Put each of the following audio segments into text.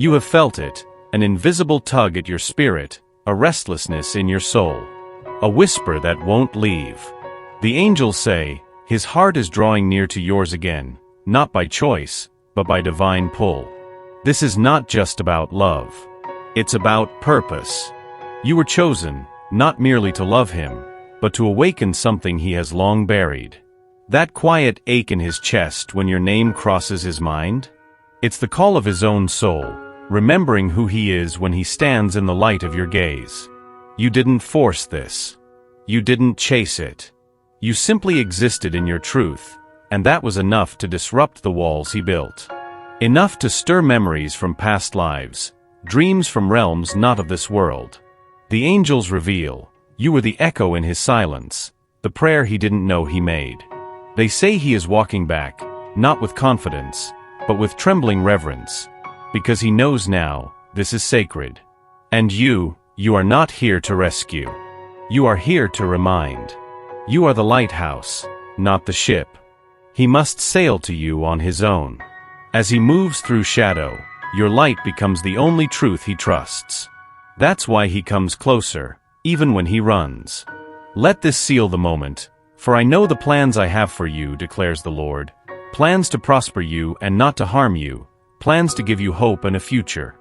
You have felt it, an invisible tug at your spirit, a restlessness in your soul. A whisper that won't leave. The angels say, his heart is drawing near to yours again, not by choice, but by divine pull. This is not just about love. It's about purpose. You were chosen, not merely to love him, but to awaken something he has long buried. That quiet ache in his chest when your name crosses his mind? It's the call of his own soul, remembering who he is when he stands in the light of your gaze. You didn't force this. You didn't chase it. You simply existed in your truth, and that was enough to disrupt the walls he built. Enough to stir memories from past lives, dreams from realms not of this world. The angels reveal, you were the echo in his silence, the prayer he didn't know he made. They say he is walking back, not with confidence, but with trembling reverence, because he knows now, this is sacred. And you are not here to rescue. You are here to remind. You are the lighthouse, not the ship. He must sail to you on his own. As he moves through shadow, your light becomes the only truth he trusts. That's why he comes closer, even when he runs. Let this seal the moment, for I know the plans I have for you, declares the Lord. Plans to prosper you and not to harm you, plans to give you hope and a future.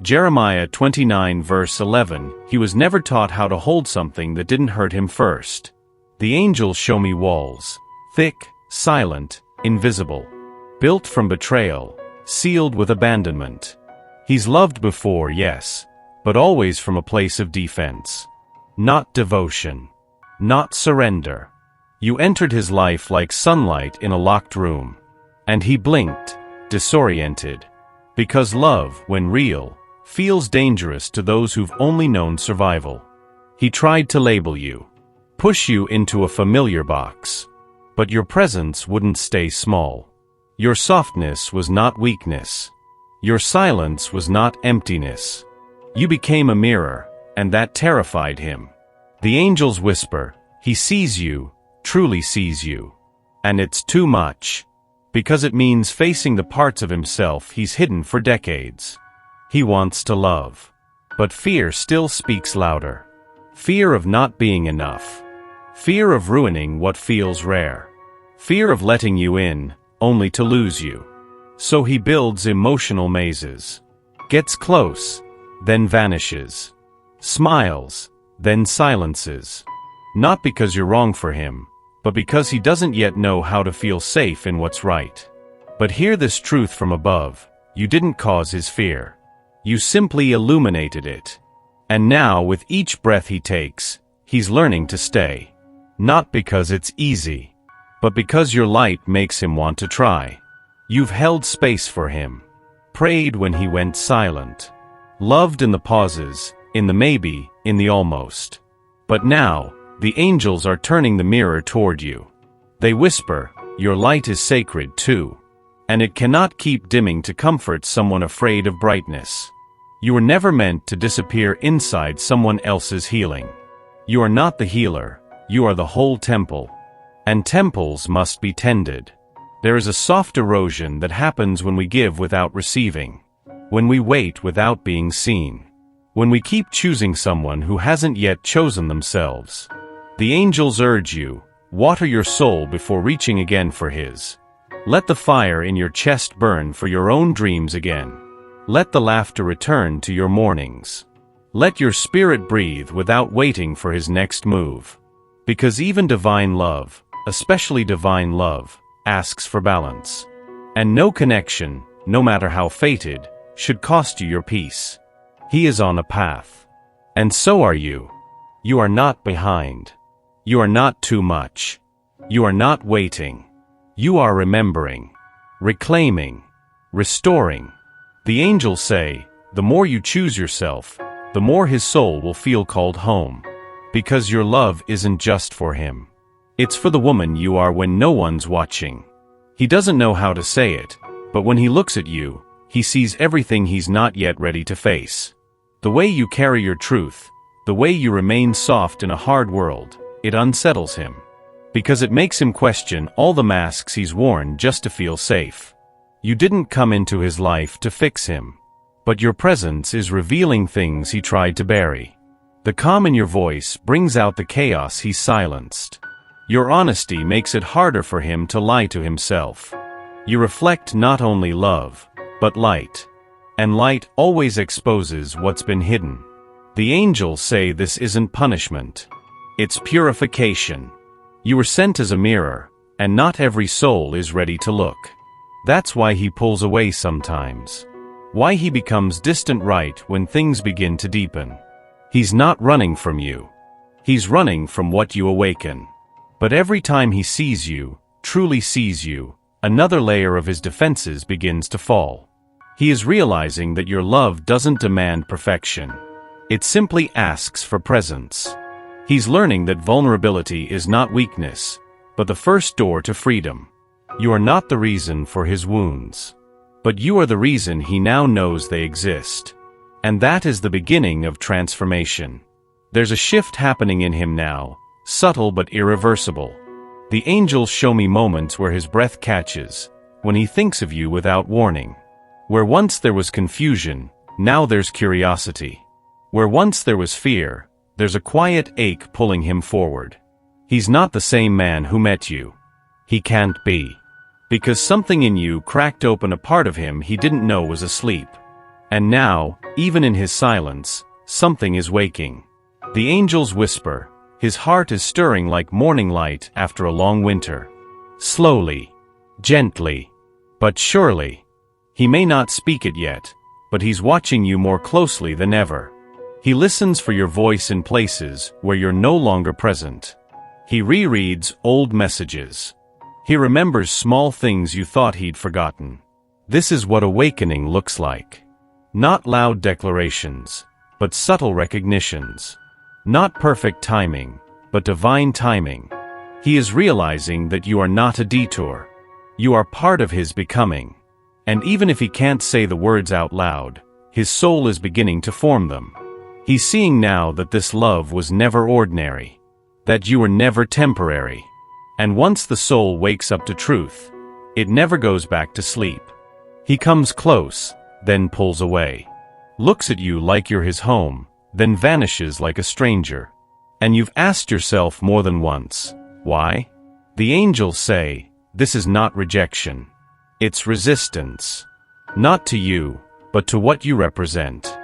Jeremiah 29 verse 11, he was never taught how to hold something that didn't hurt him first. The angels show me walls, thick, silent, invisible, built from betrayal, sealed with abandonment. He's loved before, yes, but always from a place of defense. Not devotion. Not surrender. You entered his life like sunlight in a locked room. And he blinked, disoriented. Because love, when real, feels dangerous to those who've only known survival. He tried to label you. Push you into a familiar box. But your presence wouldn't stay small. Your softness was not weakness. Your silence was not emptiness. You became a mirror, and that terrified him. The angels whisper, he sees you, truly sees you. And it's too much. Because it means facing the parts of himself he's hidden for decades. He wants to love. But fear still speaks louder. Fear of not being enough. Fear of ruining what feels rare. Fear of letting you in, only to lose you. So he builds emotional mazes. Gets close, then vanishes. Smiles, then silences. Not because you're wrong for him, but because he doesn't yet know how to feel safe in what's right. But hear this truth from above, you didn't cause his fear. You simply illuminated it. And now, with each breath he takes, he's learning to stay. Not because it's easy, but because your light makes him want to try. You've held space for him. Prayed when he went silent. Loved in the pauses, in the maybe, in the almost. But now, the angels are turning the mirror toward you. They whisper, your light is sacred too. And it cannot keep dimming to comfort someone afraid of brightness. You were never meant to disappear inside someone else's healing. You are not the healer, you are the whole temple. And temples must be tended. There is a soft erosion that happens when we give without receiving. When we wait without being seen. When we keep choosing someone who hasn't yet chosen themselves. The angels urge you, water your soul before reaching again for his. Let the fire in your chest burn for your own dreams again. Let the laughter return to your mornings. Let your spirit breathe without waiting for his next move. Because even divine love, especially divine love, asks for balance. And no connection, no matter how fated, should cost you your peace. He is on a path. And so are you. You are not behind. You are not too much. You are not waiting. You are remembering, reclaiming, restoring. The angels say, the more you choose yourself, the more his soul will feel called home. Because your love isn't just for him. It's for the woman you are when no one's watching. He doesn't know how to say it, but when he looks at you, he sees everything he's not yet ready to face. The way you carry your truth, the way you remain soft in a hard world, it unsettles him. Because it makes him question all the masks he's worn just to feel safe. You didn't come into his life to fix him, But your presence is revealing things he tried to bury. The calm in your voice brings out the chaos he silenced. Your honesty makes it harder for him to lie to himself. You reflect not only love, but light. And light always exposes what's been hidden. The angels say this isn't punishment. It's purification. You were sent as a mirror, and not every soul is ready to look. That's why he pulls away sometimes. Why he becomes distant right when things begin to deepen. He's not running from you. He's running from what you awaken. But every time he sees you, truly sees you, another layer of his defenses begins to fall. He is realizing that your love doesn't demand perfection. It simply asks for presence. He's learning that vulnerability is not weakness, but the first door to freedom. You are not the reason for his wounds. But you are the reason he now knows they exist. And that is the beginning of transformation. There's a shift happening in him now, subtle but irreversible. The angels show me moments where his breath catches, when he thinks of you without warning. Where once there was confusion, now there's curiosity. Where once there was fear, there's a quiet ache pulling him forward. He's not the same man who met you. He can't be. Because something in you cracked open a part of him he didn't know was asleep. And now, even in his silence, something is waking. The angels whisper, his heart is stirring like morning light after a long winter. Slowly, gently, but surely. He may not speak it yet, but he's watching you more closely than ever. He listens for your voice in places where you're no longer present. He rereads old messages. He remembers small things you thought he'd forgotten. This is what awakening looks like. Not loud declarations, but subtle recognitions. Not perfect timing, but divine timing. He is realizing that you are not a detour. You are part of his becoming. And even if he can't say the words out loud, his soul is beginning to form them. He's seeing now that this love was never ordinary. That you were never temporary. And once the soul wakes up to truth, it never goes back to sleep. He comes close, then pulls away. Looks at you like you're his home, then vanishes like a stranger. And you've asked yourself more than once, why? The angels say, this is not rejection. It's resistance. Not to you, but to what you represent.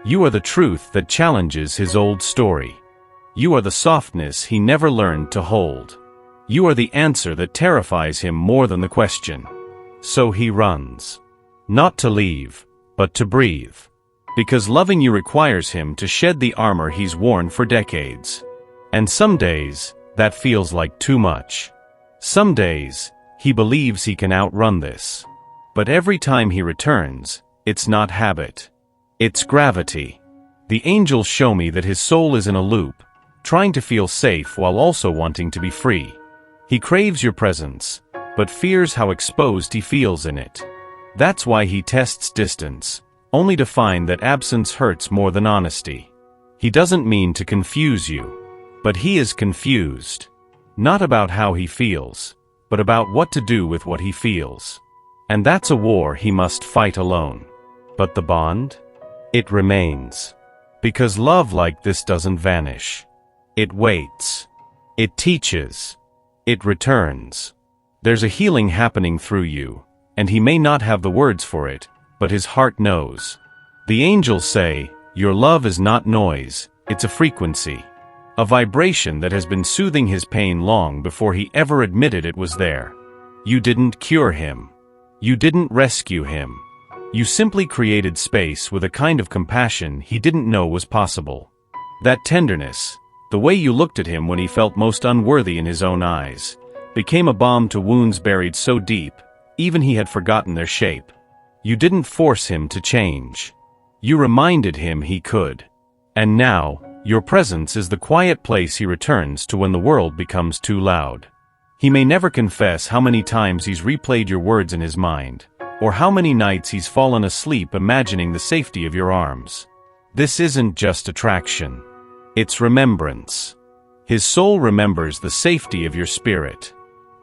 You are the truth that challenges his old story. You are the softness he never learned to hold. You are the answer that terrifies him more than the question. So he runs. Not to leave, but to breathe. Because loving you requires him to shed the armor he's worn for decades. And some days, that feels like too much. Some days, he believes he can outrun this. But every time he returns, it's not habit. It's gravity. The angels show me that his soul is in a loop, trying to feel safe while also wanting to be free. He craves your presence, but fears how exposed he feels in it. That's why he tests distance, only to find that absence hurts more than honesty. He doesn't mean to confuse you, but he is confused. Not about how he feels, but about what to do with what he feels. And that's a war he must fight alone. But the bond? It remains. Because love like this doesn't vanish. It waits. It teaches. It returns. There's a healing happening through you, and he may not have the words for it, but his heart knows. The angels say, your love is not noise, it's a frequency. A vibration that has been soothing his pain long before he ever admitted it was there. You didn't cure him. You didn't rescue him. You simply created space with a kind of compassion he didn't know was possible. That tenderness, the way you looked at him when he felt most unworthy in his own eyes, became a balm to wounds buried so deep, even he had forgotten their shape. You didn't force him to change. You reminded him he could. And now, your presence is the quiet place he returns to when the world becomes too loud. He may never confess how many times he's replayed your words in his mind, or how many nights he's fallen asleep imagining the safety of your arms. This isn't just attraction. It's remembrance. His soul remembers the safety of your spirit.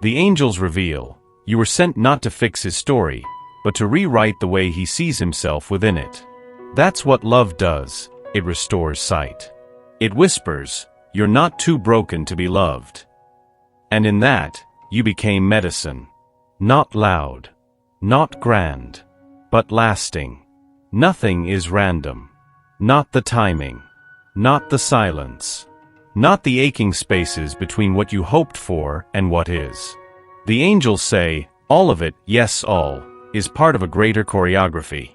The angels reveal, you were sent not to fix his story, but to rewrite the way he sees himself within it. That's what love does. It restores sight. It whispers, "You're not too broken to be loved." And in that, you became medicine. Not loud. Not grand. But lasting. Nothing is random. Not the timing. Not the silence. Not the aching spaces between what you hoped for and what is. The angels say, all of it, yes all, is part of a greater choreography.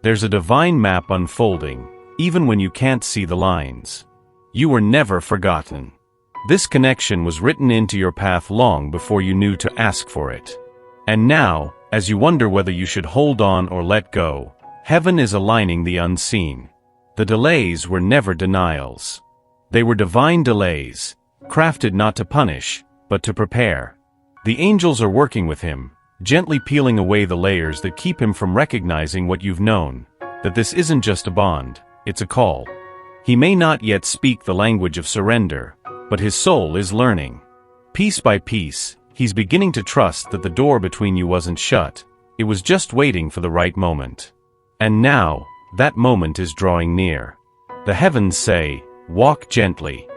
There's a divine map unfolding, even when you can't see the lines. You were never forgotten. This connection was written into your path long before you knew to ask for it. And now, as you wonder whether you should hold on or let go, heaven is aligning the unseen. The delays were never denials. They were divine delays, crafted not to punish, but to prepare. The angels are working with him, gently peeling away the layers that keep him from recognizing what you've known, that this isn't just a bond, it's a call. He may not yet speak the language of surrender, but his soul is learning. Piece by piece, he's beginning to trust that the door between you wasn't shut, it was just waiting for the right moment. And now, that moment is drawing near. The heavens say, walk gently.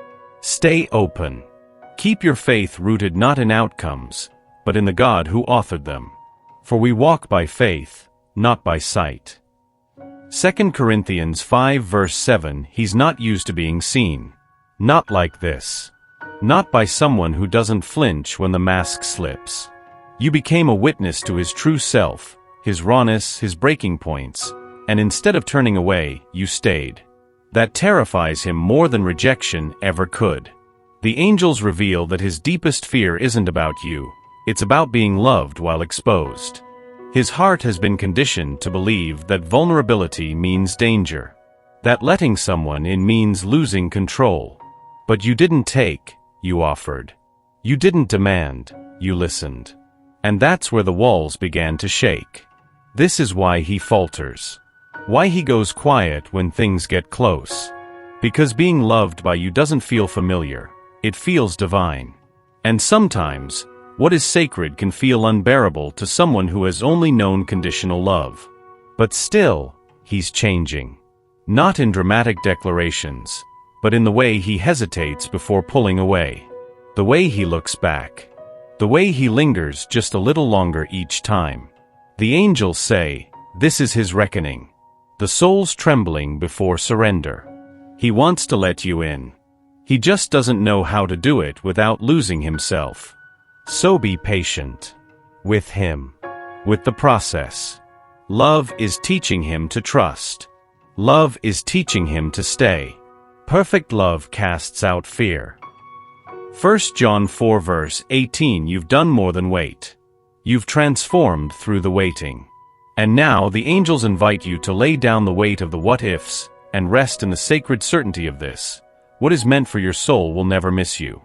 Stay open. Keep your faith rooted not in outcomes, but in the God who authored them. For we walk by faith, not by sight. 2 Corinthians 5 verse 7. He's not used to being seen. Not like this. Not by someone who doesn't flinch when the mask slips. You became a witness to his true self, his rawness, his breaking points, and instead of turning away, you stayed. That terrifies him more than rejection ever could. The angels reveal that his deepest fear isn't about you, it's about being loved while exposed. His heart has been conditioned to believe that vulnerability means danger, that letting someone in means losing control. But you didn't take, you offered. You didn't demand, you listened. And that's where the walls began to shake. This is why he falters. Why he goes quiet when things get close. Because being loved by you doesn't feel familiar, it feels divine. And sometimes, what is sacred can feel unbearable to someone who has only known conditional love. But still, he's changing. Not in dramatic declarations, but in the way he hesitates before pulling away. The way he looks back. The way he lingers just a little longer each time. The angels say, this is his reckoning. The soul's trembling before surrender. He wants to let you in. He just doesn't know how to do it without losing himself. So be patient. With him. With the process. Love is teaching him to trust. Love is teaching him to stay. Perfect love casts out fear. 1 John 4 verse 18. You've done more than wait. You've transformed through the waiting. And now the angels invite you to lay down the weight of the what-ifs and rest in the sacred certainty of this. What is meant for your soul will never miss you.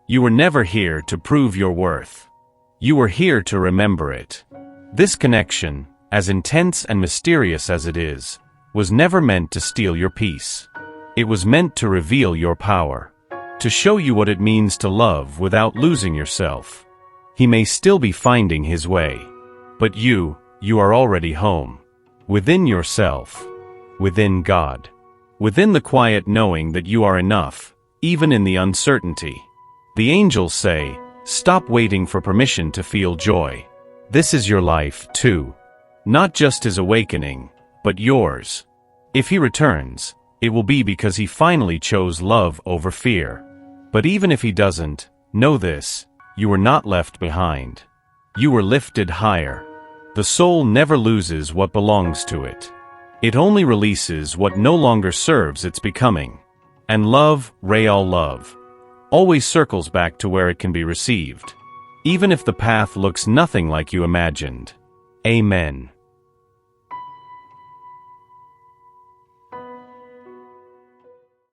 You were never here to prove your worth. You were here to remember it. This connection, as intense and mysterious as it is, was never meant to steal your peace. It was meant to reveal your power. To show you what it means to love without losing yourself. He may still be finding his way. But you are already home. Within yourself. Within God. Within the quiet knowing that you are enough, even in the uncertainty. The angels say, stop waiting for permission to feel joy. This is your life, too. Not just his awakening, but yours. If he returns, it will be because he finally chose love over fear. But even if he doesn't, know this, you were not left behind. You were lifted higher. The soul never loses what belongs to it. It only releases what no longer serves its becoming. And love, real love, always circles back to where it can be received. Even if the path looks nothing like you imagined. Amen.